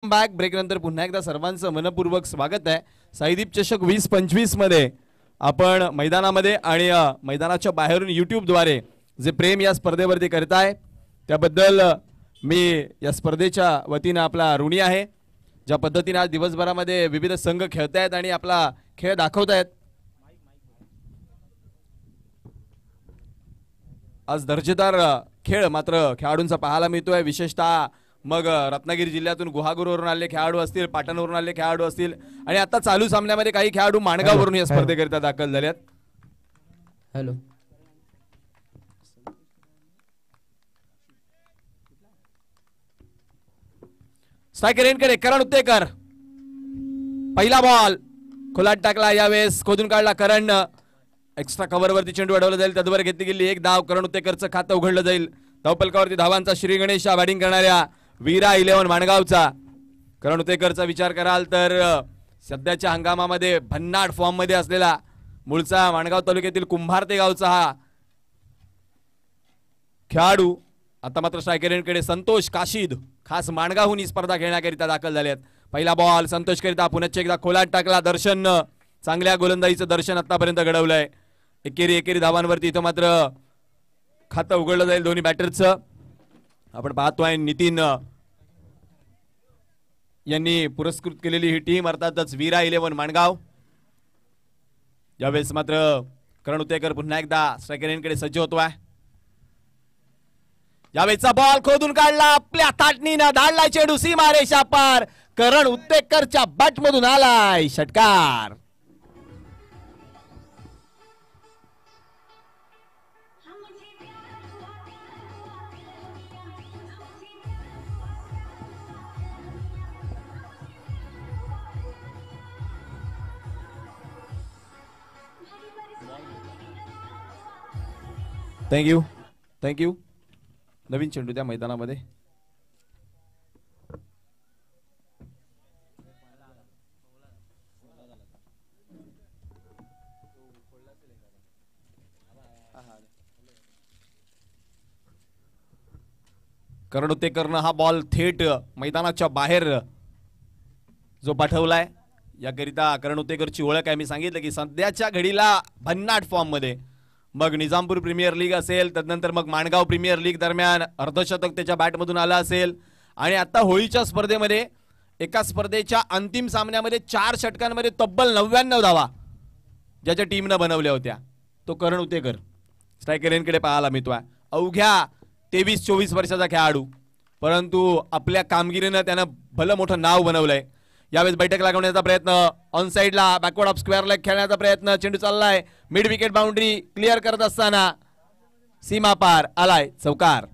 Back break नंतर पुन्हा एकदा सर्वांचं मनपूर्वक स्वागत आहे। साईदीप चषक 2025 मध्ये आपण मैदानामध्ये आणि मैदानाच्या बाहेरून YouTube द्वारे जे प्रेम या स्पर्धेवरती करताय त्याबद्दल मी या स्पर्धेच्या वतीने आपला ऋणी आहे। ज्या पद्धतीने आज दिवसभरामध्ये विविध संघ खेळतायत आणि आपला खेळ दाखवतायत, आज दर्जेदार खेळ मात्र खेळाडूंचा पाहायला मिळतोय। विशेषतः मग रत्नागिरी जिल्ह्यातून गुहागरवरून आलेले खेळाडू असतील, पाटणवरून आलेले खेळाडू असतील आणि आता चालू सामन्यामध्ये काही खेळाडू माणगाववरून या स्पर्धेकरिता दाखल झालेत। हॅलो, स्ट्रायकर एंडकडे करण उत्तेकर, पहिला बॉल खोलात टाकला, यावेळेस खोदून काढला करण, एक्स्ट्रा कव्हरवरती चेंडू अडवला जाईल, तद्वारे घेतली गेली एक धाव, करण उत्तेकरचं खातं उघडलं जाईल। धावपलकावरती धावांचा श्री गणेश बॅटिंग करणाऱ्या वीरा 11 माणगावचा। करण उत्तेकरचा विचार कराल तर सध्याच्या हंगामामध्ये भन्नाट फॉर्म मध्ये असलेला मूळचा माणगाव तालुक्यातील कुंभारते गावचा हा खेळाडू आता मात्र स्ट्रायकर एंडकडे संतोष काशीद खास माणगावहून ही स्पर्धा खेळण्याकरिता दाखल झाले आहेत। पहिला बॉल संतोष करिता पुन्हा एकदा खोलात टाकला, दर्शन चांगल्या गोलंदाजीचं दर्शन आतापर्यंत घडवलंय। एकेरी धावांवरती इथं मात्र खातं उघडलं जाईल दोन्ही बॅटरचं। आपण पाहतोय नितीन यांनी पुरस्कृत केलेली ही टीम अर्थातच वीरा 11 माणगाव। यावेळेस मात्र करण उत्तेकर पुन्हा एकदा स्ट्रायकर एंडकडे सज्ज होतोय। यावेळेचा बॉल खोदून काढला, आपल्या ताटणीनं धाडला चेंडू सीमारेषा पार, करण उत्तेकरच्या बॅट मधून आलाय षटकार। थँक्यू नवीन चेंडू त्या मैदानामध्ये। करण उत्तेकरनं हा बॉल थेट मैदानाच्या बाहेर जो पाठवलाय, याकरिता करण उत्तेकरची ओळख आहे। मी सांगितलं की सध्याच्या घडीला भन्नाट फॉर्म मध्ये मग निजामपूर प्रीमियर लीग असेल, तदनंतर मग माणगाव प्रीमियर लीग दरम्यान अर्धशतक त्याच्या बॅटमधून आला असेल आणि आता होळीच्या स्पर्धेमध्ये एका स्पर्धेच्या अंतिम सामन्यामध्ये 4 षटकांमध्ये तब्बल 99 धावा ज्याच्या टीमनं बनवल्या होत्या तो करण उत्तेकर स्ट्रायकर एंडकडे पाहायला मिळतोय। अवघ्या 23-24 वर्षाचा खेळाडू, परंतु आपल्या कामगिरीनं त्यानं भलं मोठं नाव बनवलंय। यावेळेस बैठक लागवण्याचा प्रयत्न, ऑन साइडला बॅकवर्ड ऑफ स्क्वेअर लेग खेळण्याचा प्रयत्न, चेंडू चाललाय मिड विकेट बाउंड्री क्लिअर करत असताना सीमा पार आलाय चौकार।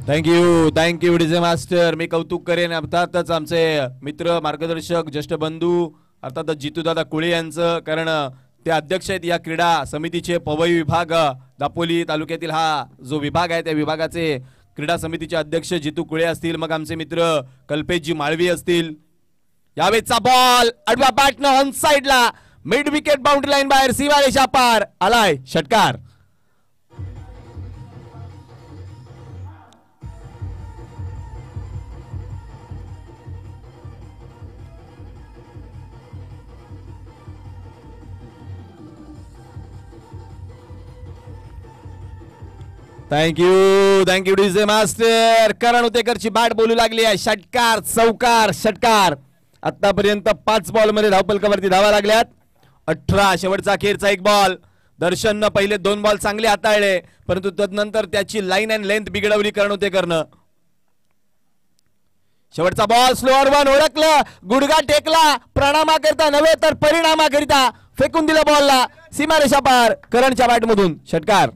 Thank you DJ master. मी कौतुक करेन अर्थातच आमचे मित्र मार्गदर्शक ज्येष्ठ बंधू अर्थातच जितूदादा कुळे यांचं, कारण ते अध्यक्ष आहेत या क्रीडा समितीचे। पवई विभाग दापोली तालुक्यातील हा जो विभाग आहे त्या विभागाचे क्रीडा समितीचे अध्यक्ष जितू कुळे असतील, मग आमचे मित्र कल्पेशजी माळवी असतील। यावेळेचा बॉल आडव्या बॅटनं ऑन साइडला मिड विकेट बाउंड्री लाईन बाहेर सीमारेषा पार आलाय षटकार। Thank you DJ master. करण उत्तेकरची बॅट बोलू लागली आहे, षटकार चौकार षटकार। आतापर्यंत 5 बॉल मध्ये धावपलकावरती धावा लागल्यात, 18 शेवटचा अखेरचा एक बॉल। दर्शननं पहिले 2 बॉल चांगले हाताळले, परंतु तदनंतर त्याची लाईन अँड लेंथ बिघडवली करण उत्तेकरनं। शेवटचा बॉल स्लोअर वन ओळखलं, गुडघा टेकला, प्रणामाकरिता नव्हे तर परिणामाकरिता फेकून दिला बॉलला सीमारेषा पार, करणच्या बॅट मधून षटकार।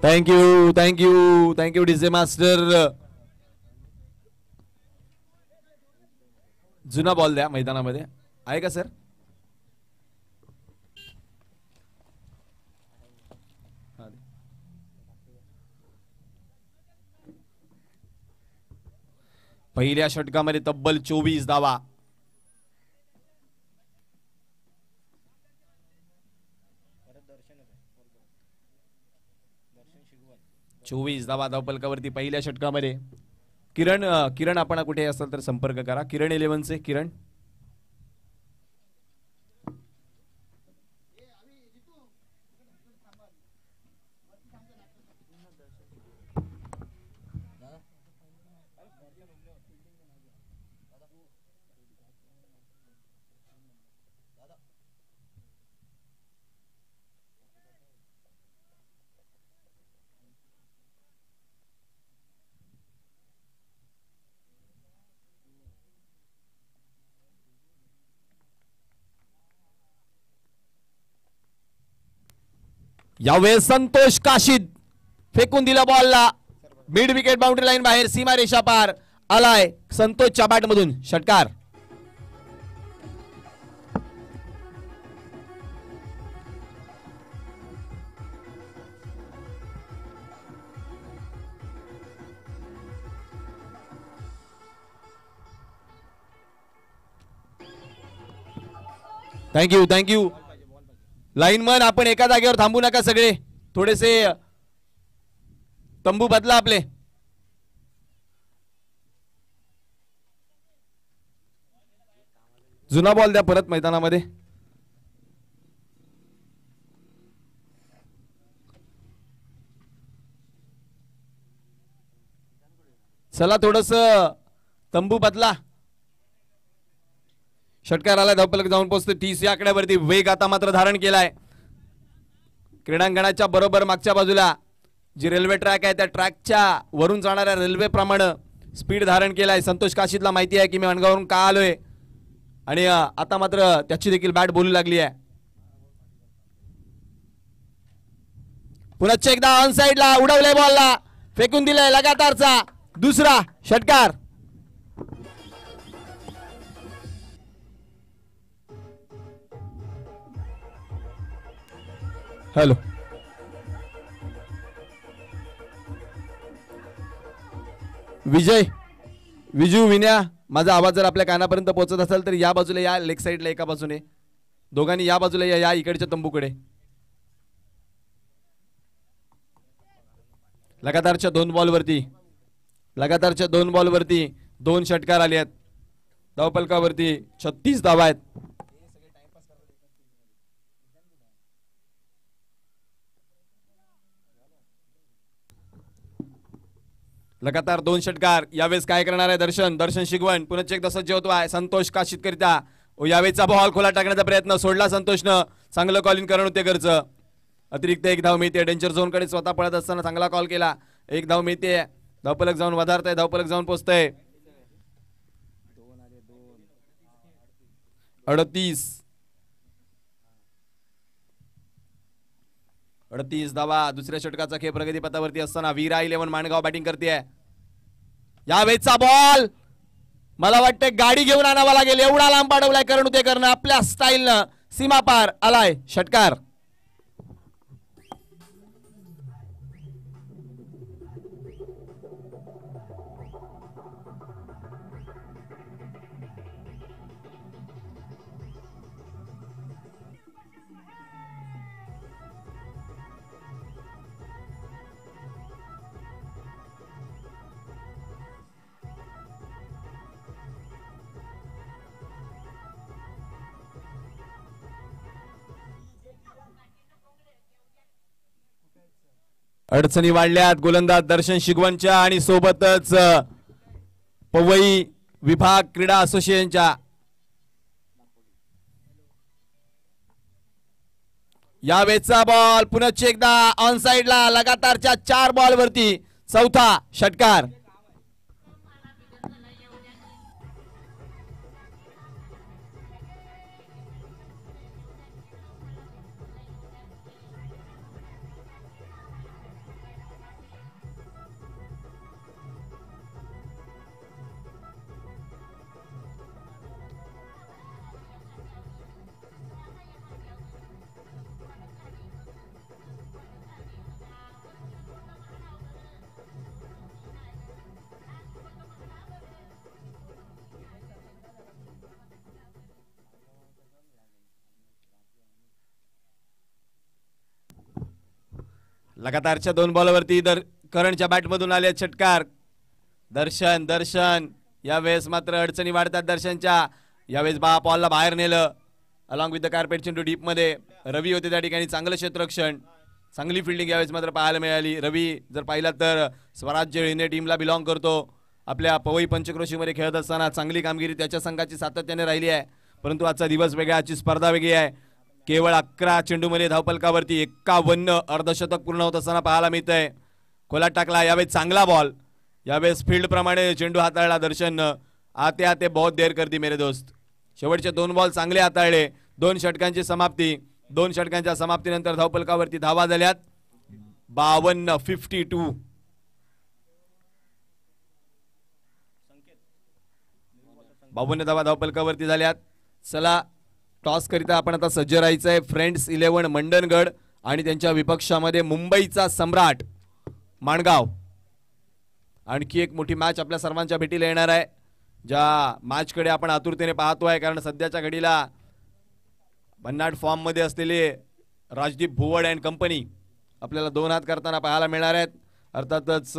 Thank you thank you thank you DJ master. जुना बॉल द्या मैदानामध्ये आहे का सर. पहिल्या षटकामध्ये तब्बल 24 धावा. 24 धावा धावपलकावरती पहिल्या षटकामध्ये. किरण आपण कुठे असाल तर संपर्क करा. किरण 11 चे किरण. यावेळेस संतोष काशीद फेकून दिला बॉलला. मिड विकेट बाउंड्री लाईन बाहेर सीमा रेषा पार. आलाय संतोषच्या बॅट मधून षटकार. Thank you thank you. लाईनमन आपण एका जागेवर थांबू नका सगळे. थोडेसे तंबू बदला आपले. जुना बॉल द्या परत मैदानामध्ये. चला थोडस तंबू बदला. षटकार आला. धावपलक जाऊन पोहोचते 30 या आकड्यावरती. वेग आता मात्र धारण केलाय. क्रीडांगणाच्या बरोबर मागच्या बाजूला जी रेल्वे ट्रॅक आहे त्या ट्रॅकच्या वरून जाणाऱ्या रेल्वे प्रमाणे स्पीड धारण केलाय. संतोष काशीदला माहिती आहे की मी वणगावरून का आलोय आणि आता मात्र त्याची देखील बॅट बोलू लागली आहे. पुन्हा एकदा ऑन साइडला उडवले बॉलला. फेकून दिलाय लगातारचा दुसरा षटकार. हॅलो. विजू विन्या माझा आवाज जर आपल्या कानापर्यंत पोहोचत असेल तर या बाजूला या. लेग साइडला एका बाजूने दोघांनी या बाजूला या इकडच्या तंबूकडे. लगातारच्या दोन बॉलवरती 2 षटकार आले आहेत. धावपलकावरती 36 धावा आहेत. लगातार 2 षटकार. यावेळेस काय करणार आहे दर्शन शिगवण. पुन्हा एकदा सज्ज होतोय संतोष काशीद करिता. यावेळेचा बॉल खोला टाकण्याचा प्रयत्न सोडला संतोषनं. चांगलं कॉलिंग करणं होते घरचं. अतिरिक्त 1 धाव मिळते. डेंजर झोन कडे स्वतः पळत असताना चांगला कॉल केला. 1 धाव मिळते. धावपलक जाऊन वधारतंय. धावपलक जाऊन पोहोचतंय. 38 धावा. दुसऱ्या षटकाचा खेळ प्रगतीपथावरती असताना वीरा 11 माणगाव बॅटिंग करते. यावेळेचा बॉल मला वाटतं गाडी घेऊन आणावा लागेल एवढा लांब पाडवलाय करण उतेकरनं आपल्या स्टाईलनं. सीमा पार आलाय षटकार. अडचणी वाढल्यात गोलंदाज दर्शन शिगवणच्या आणि सोबतच पवई विभाग क्रीडा असोसिएशनच्या. यावेळेचा बॉल पुन्हा एकदा ऑन साइडला. लगातारच्या 4 बॉलवरती चौथा षटकार. लगातारच्या 2 बॉलवरती करणच्या बॅटमधून आले षटकार. दर्शन दर्शन यावेळेस मात्र अडचणी वाढतात दर्शनच्या. यावेळेस बॉलला बाहेर नेलं अलॉंग विथ द कार्पेट चेंडू डीप मध्ये. रवी होते त्या ठिकाणी, चांगलं क्षेत्ररक्षण, चांगली फिल्डिंग यावेळेस मात्र पाहायला मिळाली. रवी जर पाहिला तर स्वराज्य हिने टीमला बिलॉंग करतो. आपल्या पवई पंचक्रोशीमध्ये खेळत असताना चांगली कामगिरी त्याच्या संघाची सातत्याने राहिली आहे. परंतु आजचा दिवस वेगळा, आजची स्पर्धा वेगळी आहे. केवळ 11 चेंडूमध्ये धावफलकावरती 51 अर्धशतक पूर्ण होत असताना पाहायला मिळतंय. खोलात टाकला यावेळेस चांगला बॉल. यावेळेस फील्ड प्रमाणे चेंडू हाताळला दर्शन. आते आते बहुत देर कर दी मेरे दोस्त. शेवटचे 2 बॉल चांगले हाताळले. 2 षटकांची समाप्ती. 2 षटकांच्या समाप्तीनंतर धावफलकावरती धावा झाल्यात 52 52 धावा धावफलकावरती झाल्यात. चला टॉस करिता आपण आता सज्ज राहायचंय. फ्रेंड्स 11 मंडणगड आणि त्यांच्या विपक्षामध्ये मुंबईचा सम्राट माणगाव. आणखी एक मोठी मॅच आपल्या सर्वांच्या भेटीला येणार आहे, ज्या मॅचकडे आपण आतुरतेने पाहतोय. कारण सध्याच्या घडीला भन्नाट फॉर्म मध्ये असलेले राजदीप भुवड अँड कंपनी आपल्याला 2 हात करताना पाहायला मिळणार आहेत. अर्थातच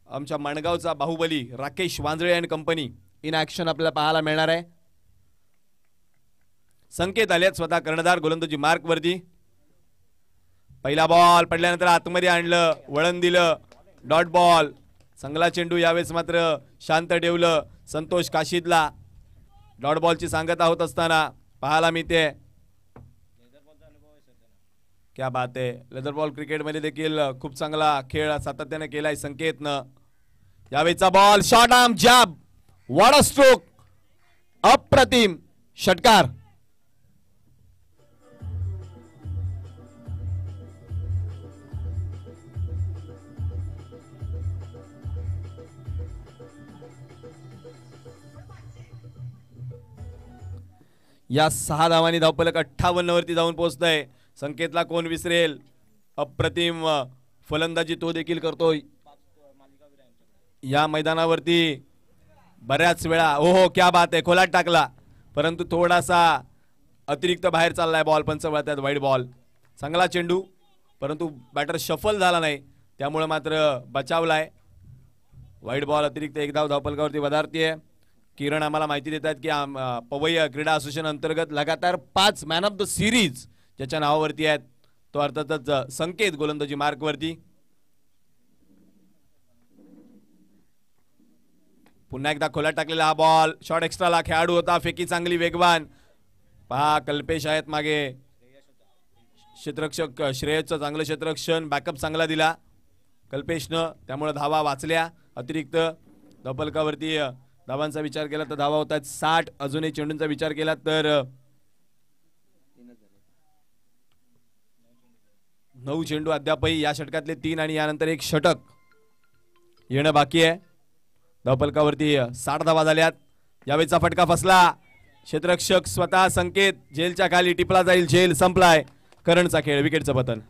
आमच्या माणगावचा Baahubali Rakesh Wanjale and company in action आपल्याला पाहायला मिळणार आहे. संकेत आलेत स्वतः कर्णधार गोलंदाजी मार्क वरती. पहिला बॉल पडल्यानंतर आतमध्ये आणलं, वळण दिलं, डॉट बॉल. चांगला चेंडू यावेळेस मात्र शांत ठेवलं संतोष काशीदला. डॉट बॉलची सांगता होत असताना पाहायला मिळते. क्या बात आहे. लेदर बॉल क्रिकेटमध्ये देखील खूप चांगला खेळ सातत्याने केलाय संकेतनं. यावेळेचा ball short arm jab, what a stroke, अप्रतिम षटकार. या 6 धावांनी धावफलक 58 वरती जाऊन पोहोचतंय. संकेतला कोण विसरेल. अप्रतिम फलंदाजी तो देखील करतोय या मैदानावरती. बऱ्याच वेळा हो क्या बात आहे, खोलात टाकला परंतु थोडासा अतिरिक्त बाहेर चाललाय बॉल. पंचवळत्यात wide ball. चांगला चेंडू परंतु बॅटर शफल झाला नाही, त्यामुळे मात्र बचावलाय. वाईड बॉल अतिरिक्त 1 धाव धावफलकावरती वधारतीये. किरण आम्हाला माहिती देतात की पवई क्रीडा असोसिएशन अंतर्गत लगातार 5 मॅन ऑफ द सिरीज ज्याच्या नावावरती आहेत तो अर्थातच संकेत गोलंदाजी मार्क वरती. पुन्हा एकदा खोलात टाकलेला हा बॉल. शॉर्ट एक्स्ट्राला खेळाडू होता, फेकी चांगली वेगवान. पहा कल्पेश आहेत मागे. क्षेत्ररक्षक श्रेयसचं चांगलं क्षेत्ररक्षण, बॅकअप चांगला दिला कल्पेशनं, त्यामुळे धावा वाचल्या. अतिरिक्त धावफलकावरती धावांचा विचार केला तर धावा होतात 60. अजूनही चेंडूंचा विचार केला तर 9 चेंडू अद्यापही या षटकातले 3 आणि यानंतर 1 षटक येणं बाकी आहे. धावफलकावरती 60 धावा झाल्यात. यावेळेचा फटका फसला. क्षेत्ररक्षक स्वतः संकेत झेलच्या खाली टिपला जाईल. झेल संपलाय. करणचा खेळ, विकेटचं पतन.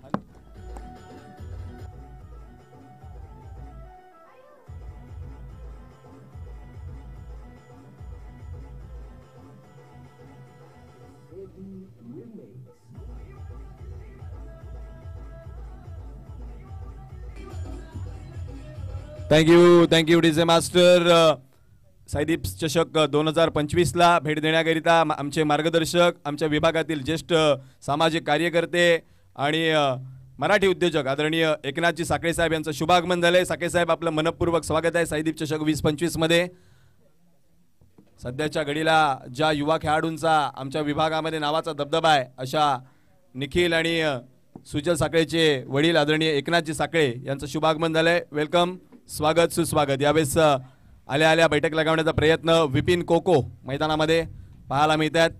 Thank you DJ master. साईदीप चषक 2025 ला भेट देण्याकरिता आमचे मार्गदर्शक, आमच्या विभागातील ज्येष्ठ सामाजिक कार्यकर्ते आणि मराठी उद्योजक आदरणीय एकनाथजी साखळे साहेब यांचं शुभागमन झालंय. साखळे साहेब आपलं मनपूर्वक स्वागत आहे साईदीप चषक 2025 मध्ये. सध्याच्या घडीला ज्या युवा खेळाडूंचा आमच्या विभागामध्ये नावाचा दबदबा आहे अशा निखिल आणि सुजल साखळेचे वडील आदरणीय एकनाथजी साखळे यांचं शुभागमन झालंय. वेलकम, स्वागत सुस्वागत. यावेळेस आल्या आल्या बैठक लगावण्याचा प्रयत्न विपिन कोको मैदानामध्ये पाहायला मिळतात.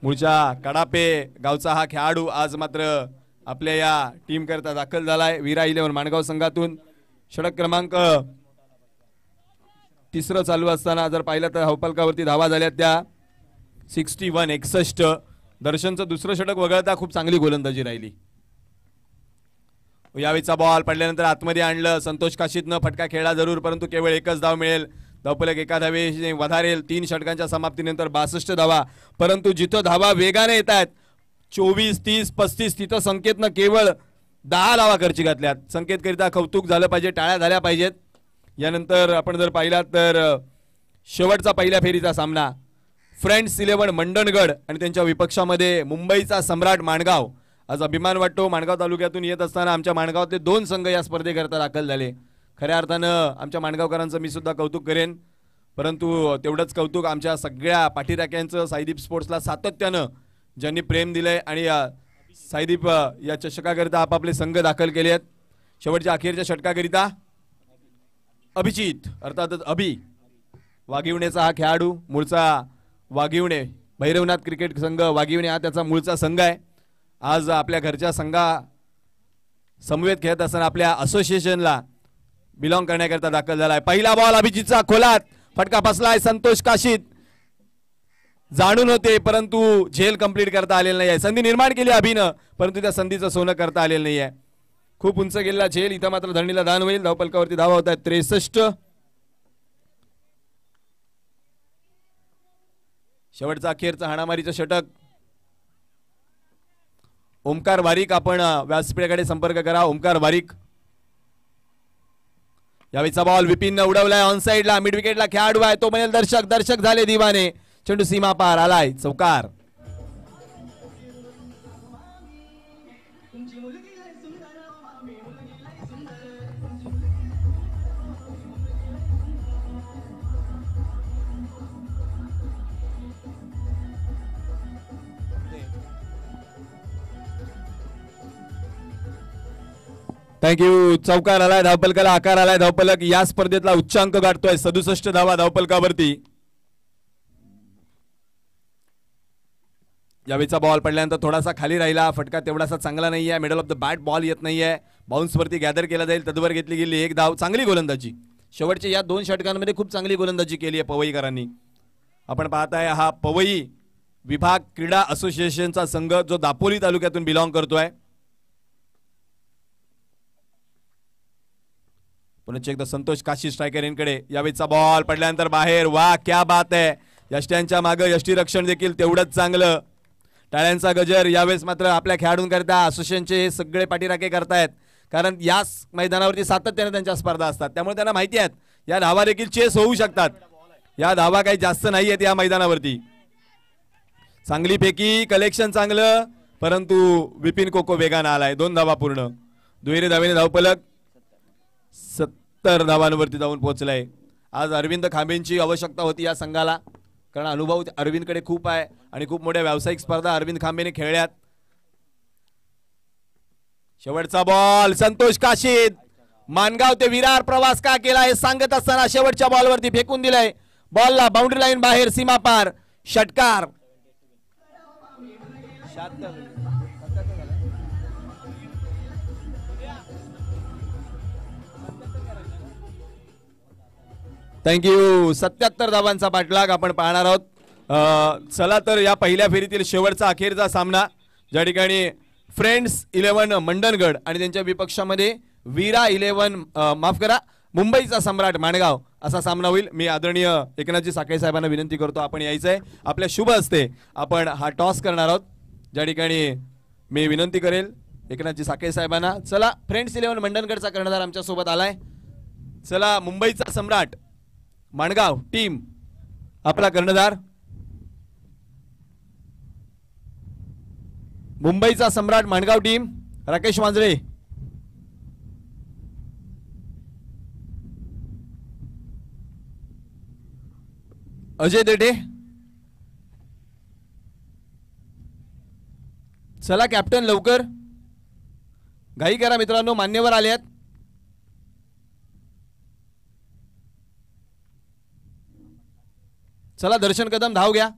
मूळच्या कडापे गावचा हा खेळाडू आज मात्र आपल्या या टीम करता दाखल झालाय. वीरा 11 माणगाव संघातून. षटक क्रमांक 3 चालू असताना जर पाहिलं तर धावफलकावरती धावा झाल्या त्या 61. दर्शनचं दुसरं षटक वगळता खूप चांगली गोलंदाजी राहिली. यावेळीचा बॉल पडल्यानंतर आतमध्ये आणलं संतोष काशीदनं. फटका खेळला जरूर परंतु केवळ 1च धाव मिळेल. धावफलक एका धावेने वधारेल. 3 षटकांच्या समाप्तीनंतर 62 धावा. परंतु जिथं धावा वेगाने येत आहेत 24, 30, 35 तिथं संकेतनं केवळ 10 धावा खर्ची घातल्यात. संकेतकरिता कौतुक झालं पाहिजे, टाळ्या झाल्या पाहिजेत. यानंतर आपण जर पाहिलात तर शेवटचा पहिल्या फेरीचा सामना फ्रेंड्स 11 मंडणगड आणि त्यांच्या विपक्षामध्ये मुंबईचा सम्राट माणगाव. आज अभिमान वाटतो माणगाव तालुक्यातून येत असताना आमच्या माणगावातले 2 संघ या स्पर्धेकरता दाखल झाले. खऱ्या अर्थानं आमच्या माणगावकरांचं मी सुद्धा कौतुक करेन. परंतु तेवढंच कौतुक आमच्या सगळ्या पाठीराख्यांचं साईदीप स्पोर्ट्सला सातत्यानं ज्यांनी प्रेम दिलंय आणि साईदीप या चषकाकरिता आपापले संघ दाखल केले आहेत. शेवटच्या अखेरच्या षटकाकरिता अभिजित अर्थातच अभि वाघिवणेचा हा खेळाडू, मूळचा वाघिवणे भैरवनाथ क्रिकेट संघ वाघिवणे हा त्याचा मूळचा संघ आहे. आज आपल्या घरच्या संघा समवेत खेळत असताना आपल्या असोसिएशनला बिलॉंग करण्याकरता दाखल झालाय. पहिला बॉल अभिजितचा खोलात, फटका बसलाय. संतोष काशीत जाणून होते परंतु झेल कंप्लीट करता आलेला नाही आहे. संधी निर्माण केली अभिनं परंतु त्या संधीचं सोनं करता आलेलं नाही आहे. खूप उंच गेलेला झेल, इथं मात्र धरणीला दान होईल. धावपलकावरती धावा होत आहेत 63. शेवटचा अखेरचा हाणामारीचं षटक. ओमकार वारीक, आपण व्यासपीठाकडे संपर्क करा. ओमकार वारीक. यावेळीचा बॉल विपिन उडवलाय ऑन साइडला. मिड विकेटला खेळाडू आहे तो म्हणेल दर्शक, दर्शक झाले दिवाने. चेंडू सीमा पार आलाय, चौकार. थँक्यू. चौकार आलाय, धावपलकाला आकार आलाय. धावपलक या स्पर्धेतला उच्चांक गाठतोय 67 धावा धावपलकावरती. यावेळीचा बॉल पडल्यानंतर थोडासा खाली राहिला. फटका तेवढासा चांगला नाहीये. Middle of the bat ball येत नाहीये. बाउन्स वरती गॅदर केला जाईल. तदवर घेतली गेली 1 धाव. चांगली गोलंदाजी शेवटच्या या 2 षटकांमध्ये खूप चांगली गोलंदाजी केली आहे पवईकरांनी. आपण पाहताय हा पवई विभाग क्रीडा असोसिएशनचा संघ जो दापोली तालुक्यातून बिलॉंग करतोय. पुन्हा एकदा संतोष काशी स्ट्रायकर यांकडे. यावेळीचा बॉल पडल्यानंतर बाहेर. वा क्या बात आहे. यष्ट्यांच्या मागे यष्टी रक्षण देखील तेवढंच चांगलं. टाळ्यांचा गजर. यावेळेस मात्र आपल्या खेळाडूंकरता असोसिएशनचे हे सगळे पाठीराखे करतायत कारण याच मैदानावरती सातत्याने त्यांच्या स्पर्धा असतात. त्यामुळे त्यांना माहिती आहेत या धावा देखील चेस होऊ शकतात. या धावा काही जास्त नाही आहेत या मैदानावरती. चांगली फेकी, कलेक्शन चांगलं परंतु विपिन कोको वेगानं आलाय. 2 धावा पूर्ण. दुहेरी धावेने धावपलक 70 धावांवरती जाऊन पोहोचलाय. आज अरविंद खांबेंची आवश्यकता होती या संघाला कारण अनुभव अरविंदकडे खूप आहे आणि खूप मोठ्या व्यावसायिक स्पर्धा अरविंद खांबेने खेळल्यात. शेवटचा बॉल संतोष काशीद. मानगाव ते विरार प्रवास का केला हे सांगत असताना शेवटच्या बॉलवरती फेकून दिलाय. बॉलला बाउंड्री लाईन बाहेर, सीमा पार, षटकार. थँक्यू. 77 धावांचा पाठलाग आपण पाहणार आहोत. चला तर या पहिल्या फेरीतील शेवटचा अखेरचा सामना ज्या ठिकाणी फ्रेंड्स 11 मंडणगड आणि त्यांच्या विपक्षामध्ये वीरा 11 माफ करा मुंबईचा सम्राट माणगाव असा सामना होईल. मी आदरणीय एकनाथजी साखळे साहेबांना विनंती करतो आपण यायचंय. आपल्या शुभ हस्ते आपण हा टॉस करणार आहोत ज्या ठिकाणी मी विनंती करेल एकनाथजी साखळे साहेबांना. चला फ्रेंड्स 11 मंडणगडचा कर्णधार आमच्या सोबत आलाय. चला मुंबईचा सम्राट माणगाव टीम आपला कर्णधार. मुंबईचा सम्राट माणगाव टीम राकेश मांजरे. अजय देठे. चला कॅप्टन लवकर घाई करा मित्रांनो, मान्यवर आले आहेत. चला दर्शन कदम धाव घ्या.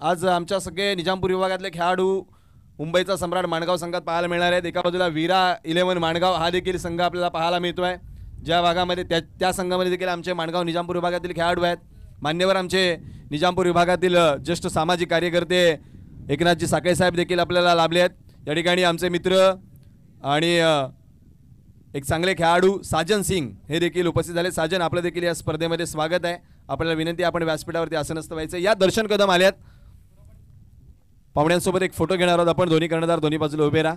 आज आमच्या सगळे निजामपूर विभागातले खेळाडू मुंबईचा सम्राट माणगाव संघात पाहायला मिळणार आहेत. एका बाजूला वीरा 11 माणगाव हा देखील संघ आपल्याला पाहायला मिळतोय. ज्या भागामध्ये त्या संघामध्ये देखील आमचे माणगाव निजामपूर विभागातील खेळाडू आहेत. मान्यवर आमचे निजामपूर विभागातील ज्येष्ठ सामाजिक कार्यकर्ते एकनाथजी साखळे साहेब देखील आपल्याला लाभले आहेत. या ठिकाणी आमचे मित्र आणि एक चांगले खेळाडू साजन सिंग हे देखील उपस्थित झाले. साजन, आपलं देखील या स्पर्धेमध्ये स्वागत आहे. आपल्याला विनंती, आपण व्यासपीठावरती आसनस्थ व्हायचं. या दर्शन कदम आल्यात. पाहुण्यांसोबत एक फोटो घेणार आहोत आपण. दोन्ही कर्णधार दोन्ही बाजूला उभे राहा.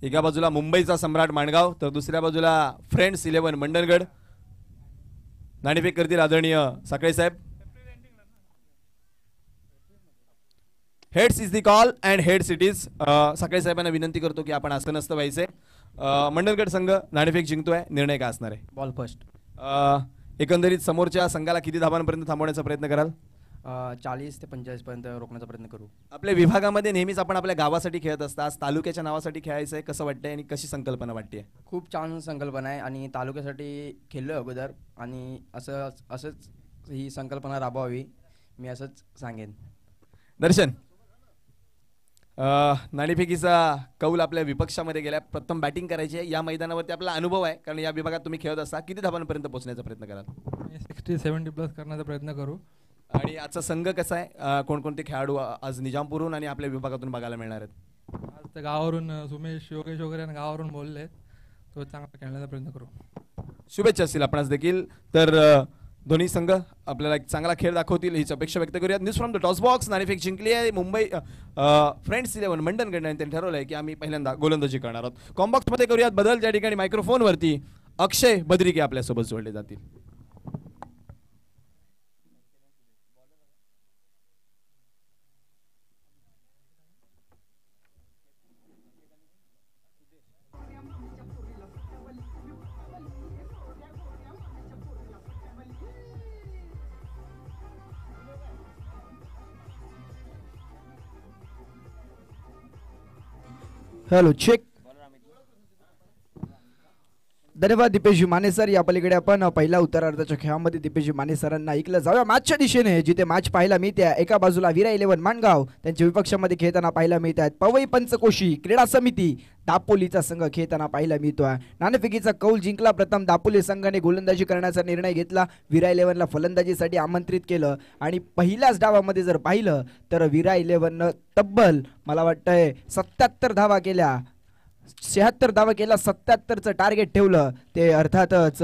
एका बाजूला मुंबईचा सम्राट माणगाव, तर दुसऱ्या बाजूला फ्रेंड्स 11 मंडणगड. नाणेफेक करतील आदरणीय साखळे साहेब. Heads is the call and heads it is. Sakhale साहेबांना विनंती करतो की आपण आसनस्थ व्हायचे. मंडणगड संघ नाणेफेक जिंकतोय. निर्णय काय असणार आहे? Ball first. एकंदरीत समोरच्या संघाला किती धावांपर्यंत थांबवण्याचा प्रयत्न कराल? 40 ते 45 पर्यंत रोखण्याचा प्रयत्न करू. आपल्या विभागामध्ये नेहमीच आपण आपल्या गावासाठी खेळत असता. आज तालुक्याच्या नावासाठी खेळायचं आहे. कसं वाटतंय आणि कशी संकल्पना वाटते? खूप छान संकल्पना आहे आणि तालुक्यासाठी खेळलो अगोदर आणि असंच ही संकल्पना राबवावी, मी असंच सांगेन. दर्शन, नाणेफेकीचा कौल आपल्या विपक्षामध्ये गेल्या. प्रथम बॅटिंग करायची आहे. या मैदानावरती आपला अनुभव आहे, कारण या विभागात तुम्ही खेळत असता. किती धावांपर्यंत पोहोचण्याचा प्रयत्न कराल? 60-70 प्लस करण्याचा प्रयत्न करू. आणि आजचा संघ कसा आहे? कोणकोणते खेळाडू आज निजामपूरहून आणि आपल्या विभागातून बघायला मिळणार आहेत? आज तर गावावरून सुमेश योगेश वगैरे गावावरून बोलले, तो चांगला खेळण्याचा प्रयत्न करू. शुभेच्छा असतील आपणास देखील. तर दोन्ही संघ आपल्याला एक चांगला खेळ दाखवतील हीच अपेक्षा व्यक्त करूयात. News from the toss box. नाणेफेक जिंकली आहे मुंबई फ्रेंड्स 11 मंडणगड, आणि त्यांनी ठरवलं आहे की आम्ही पहिल्यांदा गोलंदाजी करणार आहोत. कॉम्बॉक्समध्ये करूयात बदल. त्या ठिकाणी मायक्रोफोनवरती अक्षय बद्रिके आपल्यासोबत जोडले जातील. Hello check. धन्यवाद दीपेशजी माने सर. या पलीकडे आपण पहिल्या उत्तरार्धाच्या खेळामध्ये दीपेशजी माने सरांना ऐकलं. जाऊया मॅचच्या दिशेने, जिथे मॅच पाहायला मिळते. एका बाजूला विरा 11 माणगाव, त्यांच्या विपक्षामध्ये खेळताना पाहायला मिळत आहेत पवई पंचकोशी क्रीडा समिती दापोलीचा संघ खेळताना पाहायला मिळतोय. नाणेफेकीचा कौल जिंकला. प्रथम दापोली संघाने गोलंदाजी करण्याचा निर्णय घेतला. विरा 11ला फलंदाजीसाठी आमंत्रित केलं आणि पहिल्याच डावामध्ये जर पाहिलं तर विरा 11नं तब्बल मला वाटतंय 77 धावा केल्या. 76 धावा केला. 77चं टार्गेट ठेवलं. ते अर्थातच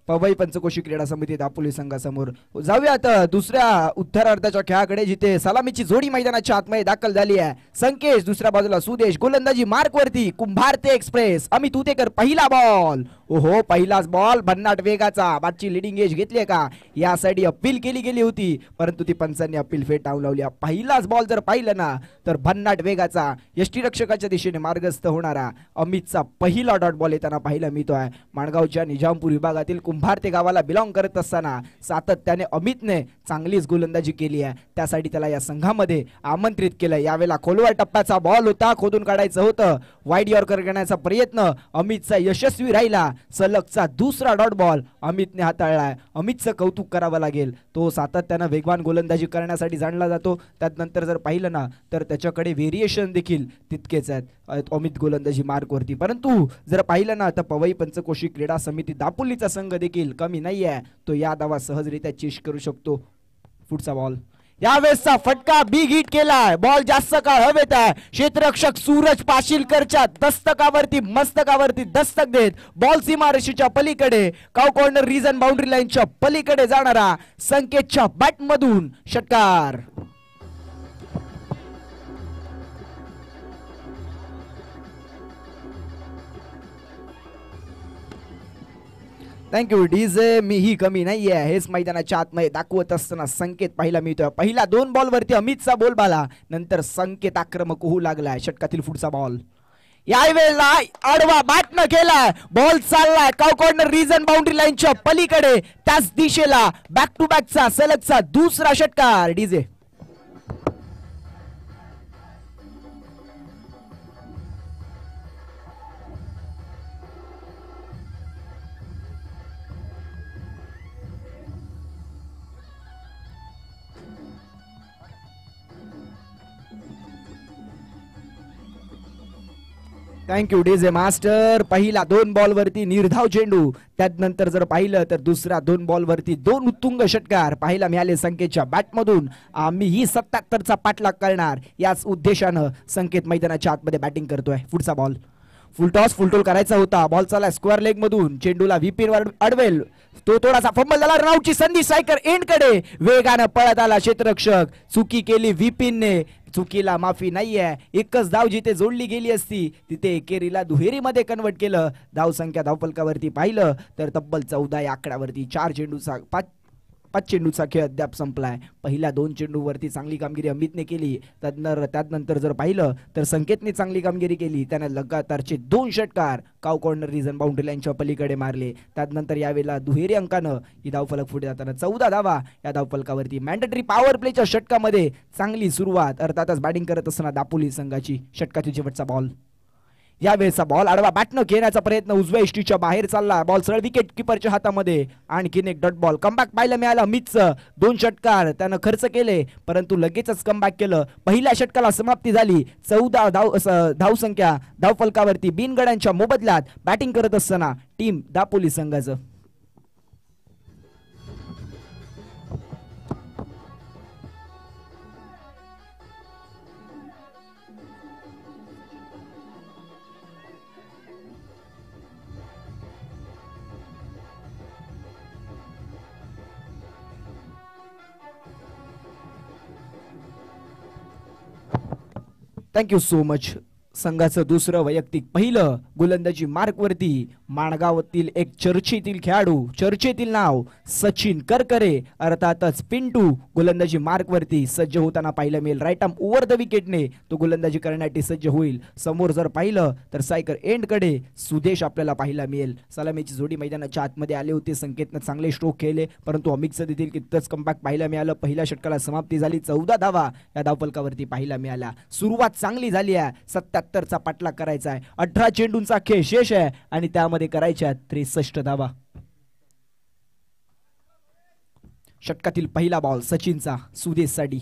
पवई पंचकोशी क्रीडा समिती दापोली संघासमोर. जाऊयात दुसऱ्या उत्तरार्धाच्या खेळाकडे, जिथे सलामीची जोडी मैदानाच्या आतमध्ये दाखल झाली आहे. संकेश दुसऱ्या बाजूला सुदेश. गोलंदाजी मार्क वरती कुंभारते एक्सप्रेस. अमित उतेकर पहिला बॉल. ओहो, पहिलाच बॉल भन्नाट वेगाचा. बादची लिडिंग एज घेतली का यासाठी अपील केली गेली होती, परंतु ती पंचांनी अपील फेटाळून लावली. पहिलाच बॉल जर पाहिलं ना तर भन्नाट वेगाचा यष्टीरक्षकाच्या दिशेने मार्गस्थ होणारा अमितचा पहिला डॉट बॉल येताना पाहायला मिळतोय. माणगावच्या निजामपूर विभागातील कुंभारते गावाला बिलॉंग करत असताना सातत्याने अमितने चांगलीच गोलंदाजी केली आहे. त्यासाठी त्याला या संघामध्ये आमंत्रित केलं. यावेळेला खोलवर टप्प्याचा बॉल होता, खोदून काढायचं होतं. वाईड यॉर्कर करण्याचा प्रयत्न अमितचा यशस्वी राहिला. सलगचा दुसरा डॉट बॉल अमितने हाताळलाय. अमितचं कौतुक करावं लागेल. तो सातत्यानं वेगवान गोलंदाजी करण्यासाठी जाणला जातो. त्यानंतर जर पाहिलं ना तर त्याच्याकडे व्हेरिएशन देखील तितकेच आहेत अमित गोलंदाजी मार्कवरती. परंतु जर पाहिलं ना तर पवई पंचकोशी क्रीडा समिती दापोलीचा संघ देखील कमी नाहीये. तो या धावा सहजरित्या चेस करू शकतो. पुढचा बॉल. यावेळेसचा फटका बिग हिट केलाय. बॉल जास्त काळ हवेत आहे. क्षेत्ररक्षक सूरज पाशीलकरच्या मस्तकावरती दस्तक देत बॉल सीमारेषेच्या पलीकडे काउ कॉर्नर रीजन बाउंड्री लाईनच्या पलीकडे जाणारा संकेतच्या बॅट मधून षटकार. Thank you DJ. मीही कमी नाहीये. हेच मैदानाच्या आतमध्ये दाखवत असताना संकेत पाहायला मिळतोय. पहिला 2 बॉलवरती अमितचा बोलबाला, नंतर संकेत आक्रमक होऊ लागलाय. षटकातील पुढचा बॉल. यावेळेला आडवा बॅटनं केलाय. बॉल चाललाय काउ कॉर्नर रीजन बाउंड्री लाईनच्या पलीकडे. त्याच दिशेला बॅक टू बॅकचा सलगचा दुसरा षटकार. डीजे. Thank you DJ master. पहिला 2 बॉलवरती निर्धाव चेंडू, त्यानंतर जर पाहिलं तर दुसऱ्या 2 बॉलवरती 2 उत्तुंग षटकार पाहायला मिळाले संकेतच्या बॅटमधून. आम्ही ही 77चा पाठलाग करणार याच उद्देशानं संकेत मैदानाच्या आतमध्ये बॅटिंग करतोय. पुढचा बॉल फुलटॉस फुलटोल करायचा होता. बॉल चालला स्क्वेअर लेग मधून, चेंडूला व्हीपी वर अडवेल, तो थोडासा फंबल झाला. रनआउटची संधी, स्ट्रायकर एंड कडे वेगानं पळत आला क्षेत्ररक्षक. चुकी केली व्हीपीने, चुकीला माफी नाहीये. एकच धाव जिथे जोडली गेली असती तिथे एकेरीला दुहेरीमध्ये कन्वर्ट केलं. धाव संख्या धावफलकावरती पाहिलं तर तब्बल 14 या आकड्यावरती. 5 चेंडूचा खेळ अद्याप संपलाय. पहिल्या 2 चेंडूवरती चांगली कामगिरी अमितने केली. त्यानंतर जर पाहिलं तर संकेतने चांगली कामगिरी केली. त्याने लगातारचे 2 षटकार काव कॉर्नर रिझन बाउंड्री लाईनच्या पलीकडे मारले. त्यानंतर यावेळेला दुहेरी अंकानं ही धावफलक पुढे जाताना 14 धावा या धावफलकावरती. मॅन्डेटरी पॉवर प्लेच्या षटकामध्ये चांगली सुरुवात अर्थातच बॅटिंग करत असताना दापोली संघाची. षटकातील शेवटचा बॉल, यावेळेचा बॉल आडवा बॅटनं घेण्याचा प्रयत्न, उजव्या इष्टीच्या बाहेर चालला. बॉल सरळ विकेट किपरच्या हातामध्ये. आणखीन एक डॉट बॉल. कमबॅक पाहायला मिळालं अमितचं. 2 षटकार त्यानं खर्च केले परंतु लगेचच कमबॅक केलं. पहिल्या षटकाला समाप्ती झाली. 14 धावसंख्या धावफलकावरती. बिनगड्यांच्या मोबदल्यात बॅटिंग करत असताना टीम दापोली संघाचं. Thank you so much. संघाचं दुसरं वैयक्तिक पहिलं गोलंदाजी मार्कवरती माणगावातील एक चर्चेतील खेळाडू, चर्चेतील नाव सचिन करकरे अर्थातच पिंटू गोलंदाजी मार्कवरती सज्ज होताना पाहिलं मिळेल. राईट आर्म ओव्हर द विकेटने तो गोलंदाजी करण्यासाठी सज्ज होईल. समोर जर पाहिलं तर सायकर एंडकडे सुदेश आपल्याला पाहायला मिळेल. सलामीची जोडी मैदानाच्या आतमध्ये आले होते. संकेतनं चांगले स्ट्रोक केले परंतु अमितचं देखील कितच कमबॅक पाहायला मिळालं. पहिल्या षटकाला समाप्ती झाली. 14 धावा या धावफलकावरती पाहायला मिळाल्या. सुरुवात चांगली झाली आहे. 77चा पाठलाग करायचा आहे. 18 चेंडूंचा खेळ शेष आहे आणि त्यामध्ये करायच्या 63 धावा. षटकातील पहिला बॉल सचिनचा सुदेशसाठी.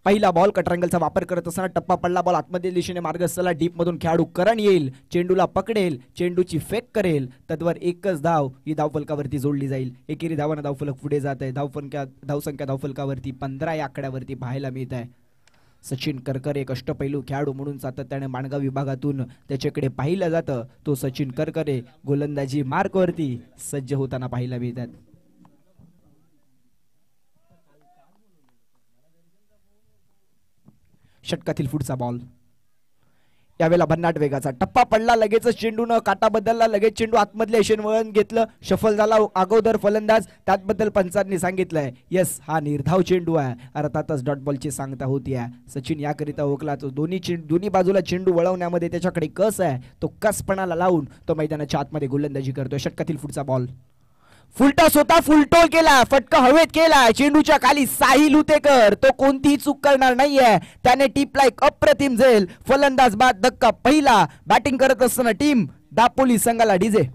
पहिला बॉल कटरंगलचा वापर करत असताना टप्पा पडला. बॉल आतमध्ये दिशेने मार्गस्थला. डीप मधून खेळाडू करण येईल, चेंडूला पकडेल, चेंडूची फेक करेल. तद्वर एकच धाव ही धावफलकावरती जोडली जाईल. एकेरी धावानं धावफलक पुढे जात आहे. धावसंख्या धावफलकावरती 15 या आकड्यावरती पाहायला मिळत आहे. सचिन करकर एक अष्टपैलू खेळाडू म्हणून सातत्याने माणगाव विभागातून त्याच्याकडे पाहिलं जातं. तो सचिन करकरे गोलंदाजी मार्कवरती सज्ज होताना पाहायला मिळतात. षटकातील पुढचा बॉल, यावेळेला भन्नाट वेगाचा टप्पा पडला. लगेचच चेंडून काटा बदलला. लगेच चेंडू आतमधल्या दिशेने वळण घेतलं. शफल झाला अगोदर फलंदाज. त्याबद्दल पंचांनी सांगितलंय यस हा निर्धाव चेंडू आहे. अर्थातच डॉट बॉलची सांगता होती आहे. सचिन याकरिता ओळखला. तो दोन्ही बाजूला चेंडू वळवण्यामध्ये त्याच्याकडे कस आहे. तो कसपणाला लावून तो मैदानाच्या आतमध्ये गोलंदाजी करतोय. षटकातील पुढचा बॉल, फुलटॉस होता, फुलटोल केला, फटका हवेत केला. चेंडूच्या खाली साहिल हुतेकर. तो कोणतीही चूक करणार नाहीये. त्याने टीपला एक अप्रतिम झेल. फलंदाज बाद धक्का पहिला. बॅटिंग करत असताना टीम दापोली संघाला DJ.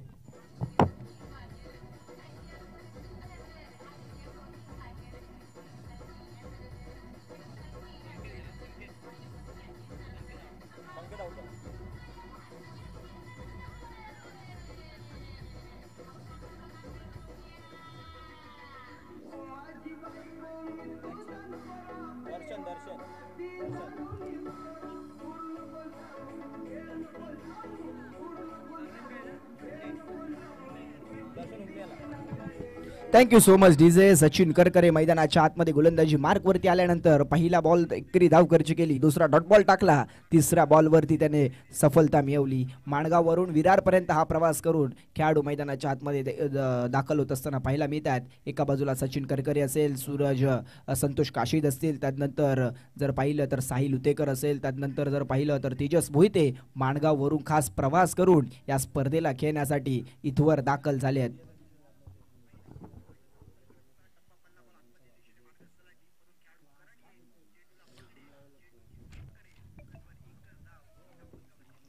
Thank you so much DJ. Sachin Karkare मैदानाच्या आतमध्ये गोलंदाजी मार्कवरती आल्यानंतर पहिला बॉल एकरी धाव खर्च केली. दुसरा डॉट बॉल टाकला. तिसऱ्या बॉलवरती त्याने सफलता मिळवली. माणगाववरून विरारपर्यंत हा प्रवास करून खेळाडू मैदानाच्या आतमध्ये दाखल होत असताना पाहायला मिळतात. एका बाजूला सचिन करकरे असेल, सूरज संतोष काशीद असतील, त्यानंतर जर पाहिलं तर साहिल उतेकर असेल, त्यानंतर जर पाहिलं तर तेजस भोईते माणगाववरून खास प्रवास करून या स्पर्धेला खेळण्यासाठी इथवर दाखल झाले आहेत.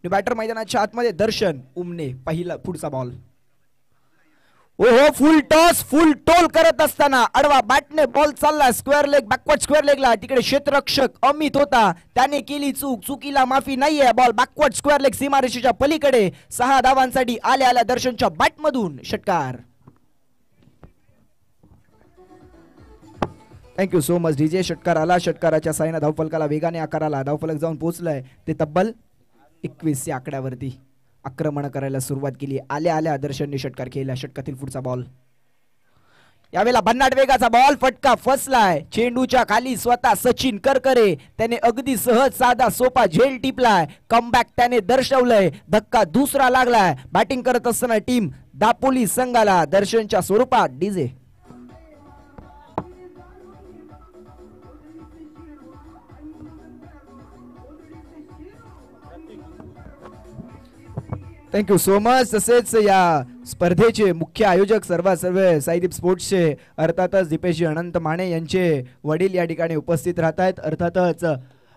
बॅटर मैदानाच्या आतमध्ये दर्शन उमने. पहिला पुढचा बॉल, ओहो फुल टॉस फुल टोल करत असताना आडवा बॅटने बॉल चालला स्क्वेअर लेग बॅकवर्ड स्क्वेअर लेगला. तिकडे क्षेत्ररक्षक अमित होता, त्याने केली चूक, चुकीला माफी नाहीये. बॉल बॅकवर्ड स्क्वेअर लेग सीमारेषेच्या पलीकडे. 6 धावांसाठी आल्या आल्या दर्शनच्या बॅटमधून षटकार. Thank you so much DJ. षटकार आला. षटकाराच्या साईनं धावफलकाला वेगाने आकाराला धावफलक जाऊन पोहोचलाय. ते तब्बल 21 या आकड्यावरती आक्रमण करायला सुरुवात केली. आल्या आल्या दर्शनने षटकार केला. षटकातील पुढचा बॉल. यावेळेला भन्नाट वेगाचा बॉल फटका फसलाय. चेंडूच्या खाली स्वतः सचिन करकरे, त्याने अगदी सहज साधा सोपा झेल टिपलाय. कमबॅक त्याने दर्शवलंय. धक्का दुसरा लागलाय. बॅटिंग करत असताना टीम दापोली संघाला दर्शनच्या स्वरूपात डीजे. Thank you so much. तसेच या स्पर्धेचे मुख्य आयोजक सर्व साईदीप स्पोर्ट्सचे अर्थातच दीपेशजी अनंत माने यांचे वडील या ठिकाणी उपस्थित राहत आहेत. अर्थातच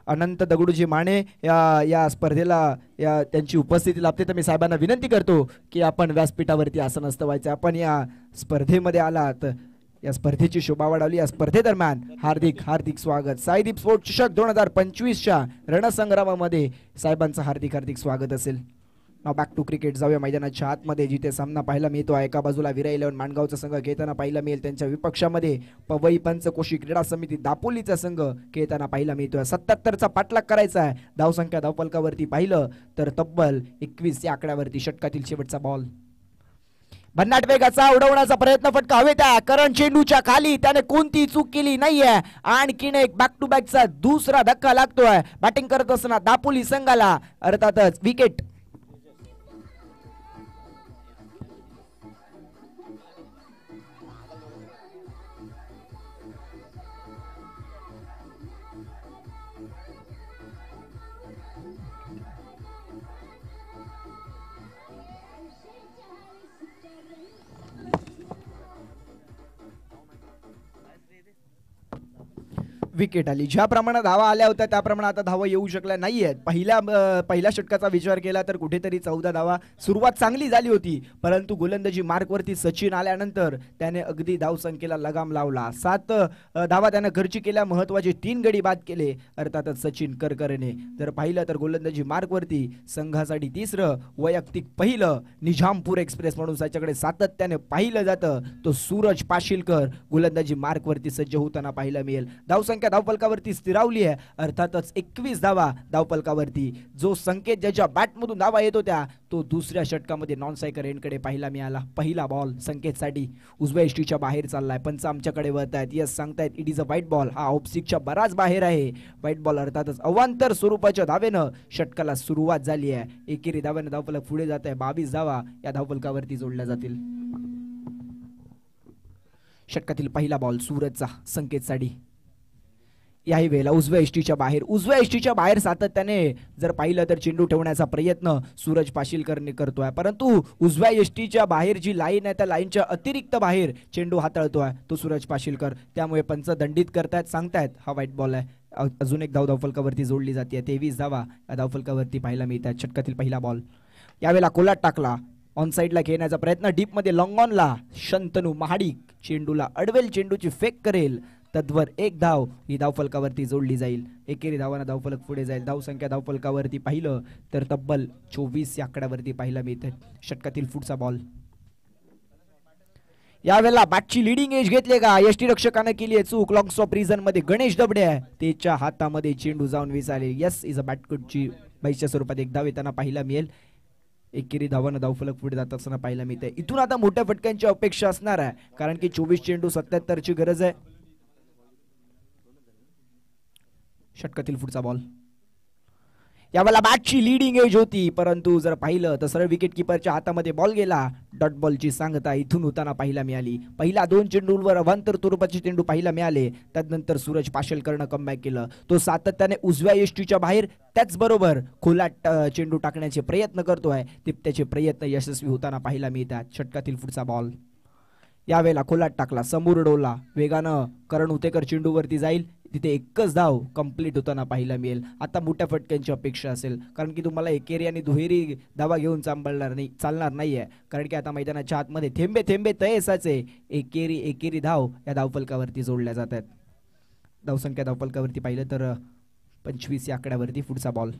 अनंत दगडूजी माने या स्पर्धेला त्यांची उपस्थिती लाभते. तर मी साहेबांना विनंती करतो की आपण व्यासपीठावरती आसनस्थ व्हायचं. आपण या स्पर्धेमध्ये आलात, या स्पर्धेची शोभा वाढवली. या स्पर्धेदरम्यान हार्दिक हार्दिक स्वागत. साईदीप स्पोर्ट्स चषक 2025च्या रणसंग्रामामध्ये साहेबांचं हार्दिक हार्दिक स्वागत असेल. Back to cricket. जाऊया मैदानाच्या आतमध्ये, जिथे सामना पाहायला मिळतो. एका बाजूला विरा 11 माणगावचा संघ खेळताना पाहायला मिळेल. त्यांच्या विपक्षामध्ये पवई पंचकोशी क्रीडा समिती दापोलीचा संघ खेळताना पाहायला मिळतोय. 77चा पाठलाग करायचा आहे. धावसंख्या धावफलकावरती पाहिलं तर तब्बल 21 या आकड्यावरती. षटकातील शेवटचा बॉल. भन्नाट वेगाचा उडवण्याचा प्रयत्न, फटका हवेत आहे. करण चेंडूच्या खाली, त्याने कोणती चूक केली नाहीये. आणखीन एक बॅक टू बॅकचा दुसरा धक्का लागतोय. बॅटिंग करत असताना दापोली संघाला अर्थातच विकेट. विकेट आली. ज्या प्रमाणात धावा आल्या होत्या त्याप्रमाणे आता धावा येऊ शकल्या नाहीयेत. पहिल्या षटकाचा विचार केला तर कुठेतरी 14 धावा. सुरुवात चांगली झाली होती, परंतु गोलंदाजी मार्कवरती सचिन आल्यानंतर त्याने अगदी धावसंख्येला लगाम लावला. 7 धावा त्याने खर्ची केल्या. महत्वाचे 3 गडी बाद केले अर्थातच सचिन करकरेने. जर पाहिलं तर गोलंदाजी मार्कवरती संघासाठी 3रं वैयक्तिक पहिलं निजामपूर एक्सप्रेस म्हणून त्याच्याकडे सातत्याने पाहिलं जातं. तो सूरज पाशीलकर गोलंदाजी मार्कवरती सज्ज होताना पाहायला मिळेल. धावसंख्या धावफलकावरती स्थिरावली आहे. अर्थातच 21 धावा धावफलकावरती. जो संकेत ज्याच्या बॅटमधून धावा येत होत्या तो दुसऱ्या षटकामध्ये नॉन सायकर एंडकडे पाहायला मिळाला. पहिला बॉल संकेतसाठी उजव्या एष्टीच्या बाहेर चाललाय. पंच आमच्याकडे वळत आहेत. यस सांगतायत it is a white ball. हा ऑफसिकच्या बराच बाहेर आहे. व्हाईट बॉल अर्थातच अवांतर स्वरूपाच्या धावेनं षटकाला सुरुवात झाली आहे. एकेरी धाव्यानं धावफलक पुढे जात आहे. 22 धावा या धावफलकावरती जोडल्या जातील. षटकातील पहिला बॉल सूरजचा संकेतसाठी. याही वेळेला उजव्या एष्टीच्या बाहेर सातत्याने जर पाहिलं तर चेंडू ठेवण्याचा प्रयत्न सूरज पाशीलकरने करतोय, परंतु उजव्या एष्टीच्या बाहेर जी लाईन आहे त्या लाईनच्या अतिरिक्त बाहेर चेंडू हाताळतोय तो सूरज पाशीलकर. त्यामुळे पंच दंडित करतायत, सांगतायत हा व्हाईट बॉल आहे. अजून एक धावफलकावरती जोडली जाते. 23 धावा या धावफलकावरती पाहायला मिळतात. षटकातील पहिला बॉल. यावेळेला कोलाट टाकला. ऑन साईडला खेळण्याचा प्रयत्न. डीप मध्ये लॉंग ऑनला शंतनू महाडिक चेंडूला अडवेल. चेंडूची फेक करेल. तद्वर 1 धाव ही धावफलकावरती जोडली जाईल. एकेरी धावांना धावफलक पुढे जाईल. धावसंख्या धावफलकावरती पाहिलं तर तब्बल 24 या आकड्यावरती पाहायला मिळते. षटकातील पुढचा बॉल. यावेळेला बॅटची लिडिंग एज घेतले का? यष्टीरक्षकाने केली आहे चूक. लॉंग स्टॉप रिझन मध्ये गणेश दबडे आहे. त्याच्या हातामध्ये चेंडू जाऊन विसाले. यस इज अ बॅटकुटची बाईच्या स्वरूपात 1 धाव येताना पाहायला मिळेल. एकेरी धावांना धावफलक पुढे जात असताना पाहायला मिळते. इथून आता मोठ्या फटक्यांची अपेक्षा असणार आहे, कारण की 24 चेंडू 77 ची गरज आहे. षटकातील पुढचा बॉल. यावेळेला बॅटची लीडिंग एज होती, परंतु जर पाहिलं तर सरळ विकेट किपरच्या हातामध्ये बॉल गेला. डॉट बॉलची सांगता इथून होताना पाहायला मिळाली. पहिला 2 चेंडूंवर अवांतर स्वरूपाचे चेंडू पाहायला मिळाले. त्यानंतर सूरज पाशीलकरनं कमबॅक केलं. तो सातत्याने उजव्या एष्टीच्या बाहेर त्याचबरोबर खोलाट चेंडू टाकण्याचे प्रयत्न करतोय. त्याचे प्रयत्न यशस्वी होताना पाहायला मिळतात. षटकातील पुढचा बॉल. यावेळेला खोलाट टाकला. समोर डोला वेगानं करण उतेकर चेंडूवरती जाईल. तिथे एकच धाव कंप्लीट होताना पाहायला मिळेल. आता मोठ्या फटक्यांची अपेक्षा असेल, कारण की तुम्हाला एकेरी आणि दुहेरी धावा घेऊन चालणार नाहीये, कारण की आता मैदानाच्या आतमध्ये थेंबे थेंबे तयसाचे एकेरी धाव या धावफलकावरती जोडल्या जात आहेत. धावसंख्या धावफलकावरती पाहिलं तर 25 या आकड्यावरती. पुढचा बॉल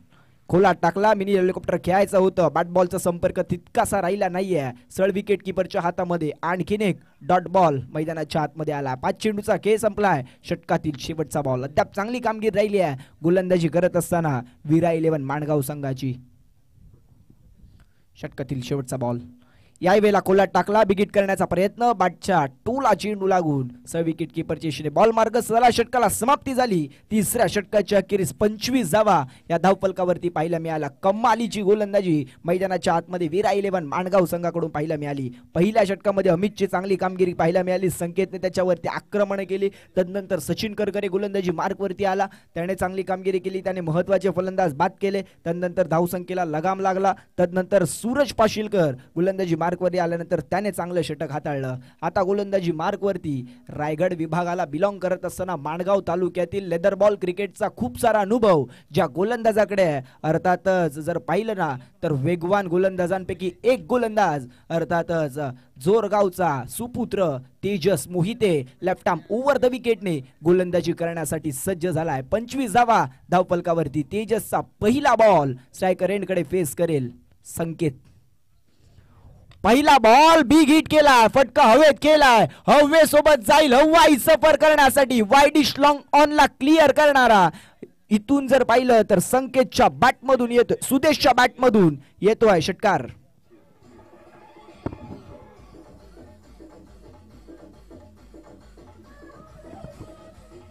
खोला टाकला, मिनी हेलिकॉप्टर खेळायचं होतं, बॅट बॉलचा संपर्क तितकासा राहिला नाहीये. सरळ विकेट किपरच्या हातामध्ये आणखीन एक डॉट बॉल मैदानाच्या आतमध्ये आला. 5 चेंडूचा खेळ संपलाय. षटकातील शेवटचा बॉल. अद्याप चांगली कामगिरी राहिली आहे गोलंदाजी करत असताना विरा 11 माणगाव संघाची. षटकातील शेवटचा बॉल यावेळेला कोलात टाकला, बिगिट करण्याचा प्रयत्न, बॅटच्या टोला चेंडू लागून सह विकेट किपरच्या दिशेने बॉल मार्ग सला. षटकाला समाप्ती झाली. तिसऱ्या षटकाच्या अखेरीस 25 धावा या धावफलकावरती पाहायला मिळाला. कमालीची गोलंदाजी मैदानाच्या आतमध्ये विरा 11 माणगाव संघाकडून पाहायला मिळाली. पहिल्या षटकामध्ये अमितची चांगली कामगिरी पाहायला मिळाली. संकेतने त्याच्यावरती आक्रमण केली. तदनंतर सचिन करकरे गोलंदाजी मार्कवरती आला, त्याने चांगली कामगिरी केली, त्याने महत्वाचे फलंदाज बाद केले. तदनंतर धावसंख्येला लगाम लागला. तदनंतर सूरज पाशीलकर गोलंदाजी मार्कवरती आल्यानंतर त्याने चांगलं षटक हाताळलं. आता गोलंदाजी मार्कवरती रायगड विभागाला बिलॉंग करत असताना माणगाव तालुक्यातील लेदर बॉल क्रिकेटचा खूप सारा अनुभव ज्या गोलंदाजाकडे आहे, अर्थातच जर पाहिलं ना तर वेगवान गोलंदाजांपैकी एक गोलंदाज अर्थातच जोरगावचा सुपुत्र Tejas Mohite left arm over the विकेटने गोलंदाजी करण्यासाठी सज्ज झालाय. 25 धावा धावफलकावरती. तेजसचा पहिला बॉल स्ट्रायकर एंडकडे फेस करेल संकेत. पहिला बॉल बिग हिट केला, फटका हवेत केलाय, हवेसोबत जाईल हवाई सफर करण्यासाठी वाईडिश लॉंग ऑनला क्लिअर करणारा. इथून जर पाहिलं तर संकेतच्या बॅटमधून येतोय, सुदेशच्या बॅटमधून येतोय षटकार.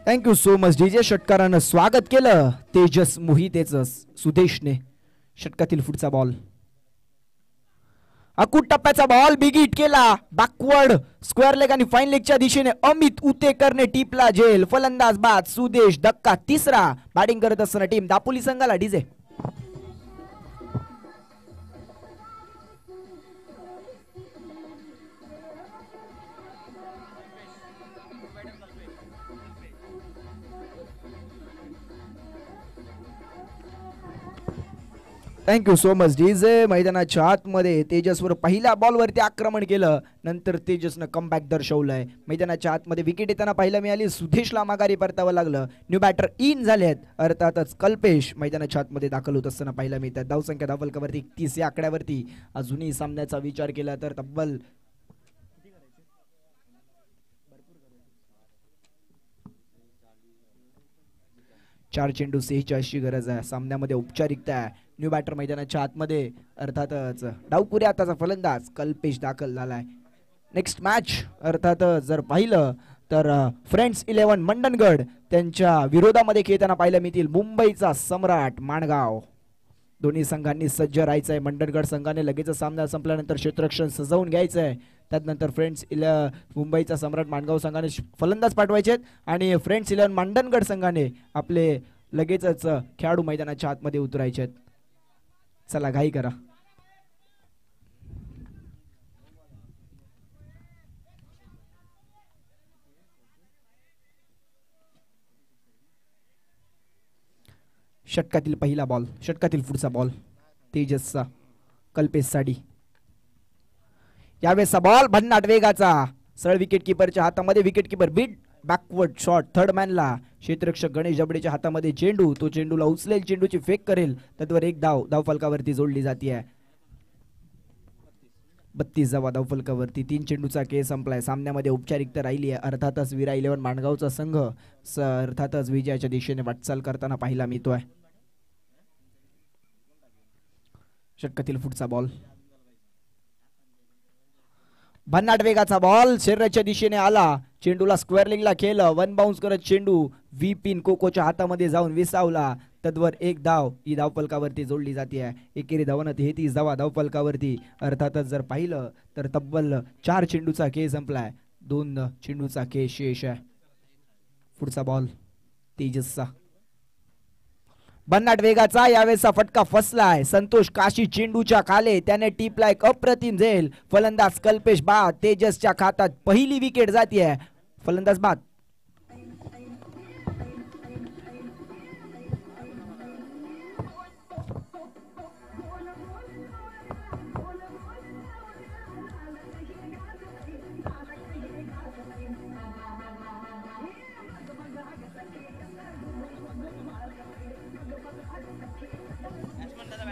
Thank you so much DJ. षटकारानं स्वागत केलं तेजस मोहितेचं सुदेशने. षटकातील पुढचा बॉल अकूट टप्प्याचा बॉल बिग हिट केला, बॅकवर्ड स्क्वेअर लेग आणि फाईन लेगच्या दिशेने अमित उतेकरने टिपला झेल. फलंदाज बाद सुदेश. धक्का तिसरा. बॅटिंग करत असताना टीम दापोली संघाला DJ. Thank you so much DJ. मैदानाच्या आतमध्ये तेजसवर पहिल्या बॉलवरती आक्रमण केलं, नंतर तेजसनं कमबॅक दर्शवलंय. मैदानाच्या आतमध्ये विकेट येताना पाहायला मिळाली. सुदेशला माघारी परतावं लागलं. न्यू बॅटर इन झालेत. अर्थातच कल्पेश मैदानाच्या आतमध्ये दाखल होत असताना पाहायला मिळतात. धावसंख्या धावफलकावरती 31 या आकड्यावरती. अजूनही सामन्याचा विचार केला तर तब्बल 4 चेंडू 46ची गरज आहे. सामन्यामध्ये औपचारिकता आहे. न्यू बॅटर मैदानाच्या आतमध्ये अर्थातच डावपुऱ्या हाताचा फलंदाज कल्पेश दाखल झालाय. नेक्स्ट मॅच अर्थातच जर पाहिलं तर फ्रेंड्स 11 मंडणगड त्यांच्या विरोधामध्ये खेळताना पाहायला मिळतील मुंबईचा सम्राट माणगाव. दोन्ही संघांनी सज्ज राहायचंय. मंडणगड संघाने लगेच सामना संपल्यानंतर क्षेत्ररक्षण सजवून घ्यायचंय. त्यानंतर फ्रेंड्स मुंबईचा सम्राट माणगाव संघाने फलंदाज पाठवायचे आणि फ्रेंड्स 11 मंडणगड संघाने आपले लगेचच खेळाडू मैदानाच्या आतमध्ये उतरायचे आहेत. चला घाई करा. षटकातील पहिला बॉल, षटकातील पुढचा बॉल तेजसचा कल्पेश साडी. यावेळेसचा बॉल भन्नाट वेगाचा, सरळ विकेट किपरच्या हातामध्ये. Wicket keeper beat backward short third मॅनला. क्षेत्ररक्षक गणेश जबडेच्या हातामध्ये चेंडू, तो चेंडूला उचलेल, चेंडूची फेक करेल. तत्वर एक धावफलकावरती जोडली जाते. 32 धावा धावफलकावरती. 3 चेंडूचा खेळ संपलाय. सामन्यामध्ये औपचारिकता राहिली आहे. अर्थातच विरा 11 माणगावचा संघ अर्थातच विजयाच्या दिशेने वाटचाल करताना पाहायला मिळतोय. षटकातील पुढचा बॉल भन्नाट वेगाचा बॉल शरीराच्या दिशेने आला. चेंडूला स्क्वेअर लेगला खेळलं. वन बाउन्स करत चेंडू व्ही पिन कोकोच्या हातामध्ये जाऊन विसावला. तद्वर एक धाव ही धावफलकावरती जोडली जाते. एकेरी धावानं 33 धावा धावफलकावरती. अर्थातच जर पाहिलं तर तब्बल 4 चेंडूचा खेळ संपलाय. 2 चेंडूचा खेळ शेष आहे. पुढचा बॉल तेजसचा भन्नाट वेगाचा. यावेळेसचा फटका फसलाय. संतोष काशी चेंडूच्या खाले, त्याने टिपलाय अप्रतिम झेल. फलंदाज कल्पेश बाद. तेजसच्या खात्यात पहिली विकेट जातीये. फलंदाज बाद.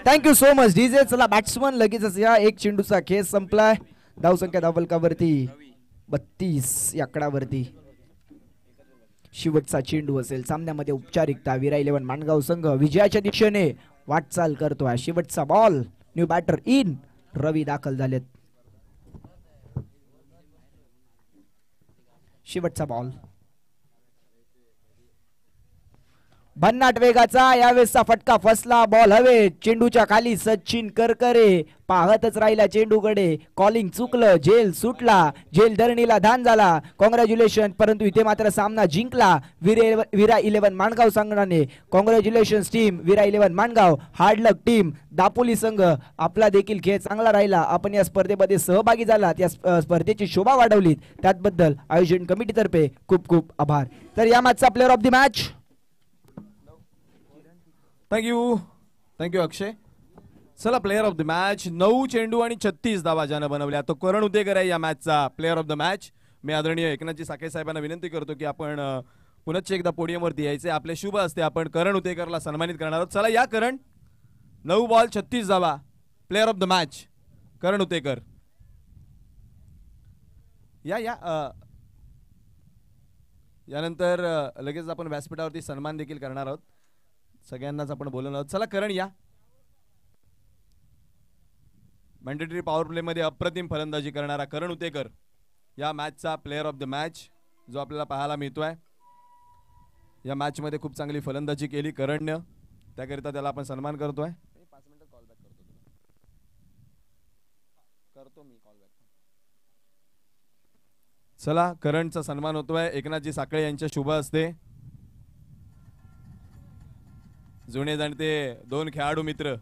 Thank you so much DJ. चला बॅट्समन लगेचच या. एक चेंडूचा खेळ संपलाय. धावसंख्या धावफलकावरती 32 या आकडावरती. शेवटचा चेंडू असेल सामन्यामध्ये. औपचारिकता. विरा 11 माणगाव संघ विजयाच्या दिशेने वाटचाल करतोय. शेवटचा ball. New batter in. Ravi दाखल झालेत. शेवटचा बॉल. भन्नाट वेगाचा यावेळेसचा फटका फसला. बॉल हवे. चेंडूच्या खाली सचिन करकरे पाहतच राहिला चेंडूकडे. कॉलिंग चुकलं. झेल सुटला. झेल धरणीला धान झाला. कॉंग्रॅच्युलेशन. परंतु इथे मात्र सामना जिंकला विरा 11 माणगाव संघाने. कॉंग्रॅच्युलेशन टीम विरा 11 माणगाव. हार्ड लक टीम दापोली संघ. आपला देखील खेळ चांगला राहिला. आपण या स्पर्धेमध्ये सहभागी झालात. या स्पर्धेची शोभा वाढवलीत त्याबद्दल आयोजन कमिटीतर्फे खूप खूप आभार. तर या मॅचचा player of the match. Thank you Akshay. चला प्लेअर ऑफ द मॅच. 9 चेंडू आणि 36 धावा ज्यानं बनवल्या तो करण उतेकर आहे या मॅचचा प्लेअर ऑफ द मॅच. मी आदरणीय एकनाथजी साखे साहेबांना विनंती करतो की आपण पुनश्च एकदा पोडियमवरती यायचे. आपले शुभ असते. आपण करण उतेकरला सन्मानित करणार आहोत. चला या करण. 9 बॉल 36 धावा. प्लेअर ऑफ द मॅच करण उतेकर. या या यानंतर लगेच आपण व्यासपीठावरती सन्मान देखील करणार आहोत. सगळ्यांनाच आपण बोलवणार आहोत. चला करण या. मॅन्डेटरी पॉवर प्ले मध्ये अप्रतिम फलंदाजी करणारा करण उतेकर या मॅचचा प्लेअर ऑफ द मॅच जो आपल्याला पाहायला मिळतोय. या मॅच मध्ये खूप चांगली फलंदाजी केली करणने. त्याकरिता त्याला आपण सन्मान करतोय. 5 मिनिटात कॉल बॅक करतो मी कॉल बॅक. चला करणचा सन्मान होतोय एकनाथजी साखळे यांच्या शुभ हस्ते. जुने जाणते 2 खेळाडू मित्र